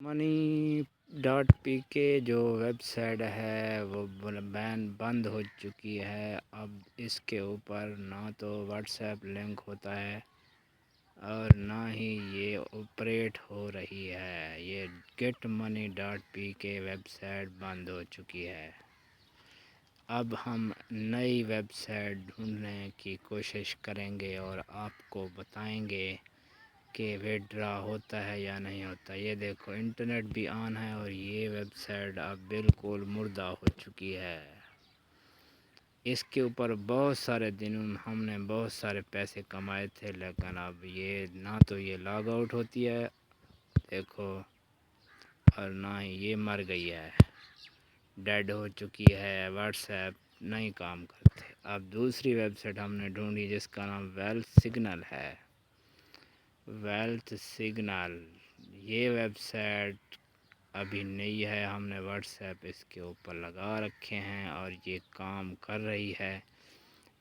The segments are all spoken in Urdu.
money.pk جو ویب سائٹ ہے وہ بند ہو چکی ہے۔ اب اس کے اوپر نہ تو واٹس ایپ لنک ہوتا ہے اور نہ ہی یہ آپریٹ ہو رہی ہے۔ یہ getmoney.pk ویب سائٹ بند ہو چکی ہے۔ اب ہم نئی ویب سائٹ ڈھونڈنے کی کوشش کریں گے اور آپ کو بتائیں گے کہ وڈرا ہوتا ہے یا نہیں ہوتا۔ یہ دیکھو انٹرنیٹ بھی آن ہے اور یہ ویب سائٹ اب بالکل مردہ ہو چکی ہے۔ اس کے اوپر بہت سارے دنوں ہم نے بہت سارے پیسے کمائے تھے، لیکن اب یہ نہ تو یہ لاگ آؤٹ ہوتی ہے دیکھو، اور نہ ہی یہ مر گئی ہے، ڈیڈ ہو چکی ہے۔ واٹس ایپ نہیں کام کرتے۔ اب دوسری ویب سائٹ ہم نے ڈھونڈی جس کا نام ویلتھ سگنل ہے۔ ویلتھ سگنل یہ ویب سائٹ ابھی نئی ہے، ہم نے واٹس ایپ اس کے اوپر لگا رکھے ہیں اور یہ کام کر رہی ہے۔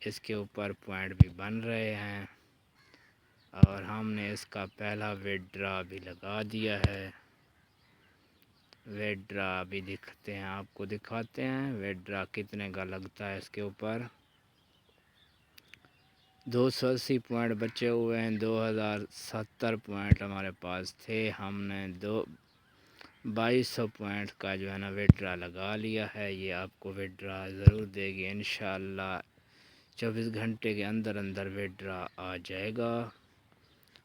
اس کے اوپر پوائنٹ بھی بن رہے ہیں اور ہم نے اس کا پہلا وڈرا بھی لگا دیا ہے۔ وڈرا بھی دکھتے ہیں، آپ کو دکھاتے ہیں وڈرا کتنے کا لگتا ہے۔ اس کے اوپر 280 پوائنٹ بچے ہوئے ہیں، 2070 پوائنٹ ہمارے پاس تھے۔ ہم نے 2200 پوائنٹ کا جو ہے نا وڈرا لگا لیا ہے۔ یہ آپ کو وڈرا ضرور دے گی انشاءاللہ، 24 گھنٹے کے اندر اندر وڈرا آ جائے گا۔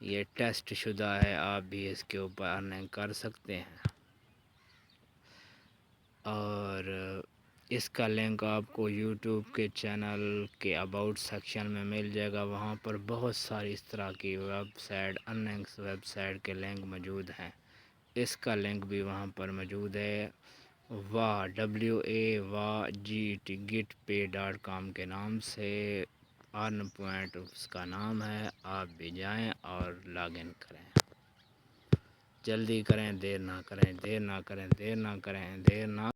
یہ ٹیسٹ شدہ ہے، آپ بھی اس کے اوپر ارننگ کر سکتے ہیں۔ اور اس کا لنک آپ کو یوٹیوب کے چینل کے اباؤٹ سیکشن میں مل جائے گا۔ وہاں پر بہت ساری اس طرح کی web site earnings web site کے لنک موجود ہیں۔ اس کا لنک بھی وہاں پر موجود ہے، gitpay.com کے نام سے ارن پوائنٹ اس کا نام ہے۔ آپ بھی جائیں اور لاگ ان کریں، جلدی کریں، دیر نہ کریں، دیر نہ کریں، دیر نہ کریں، دیر نہ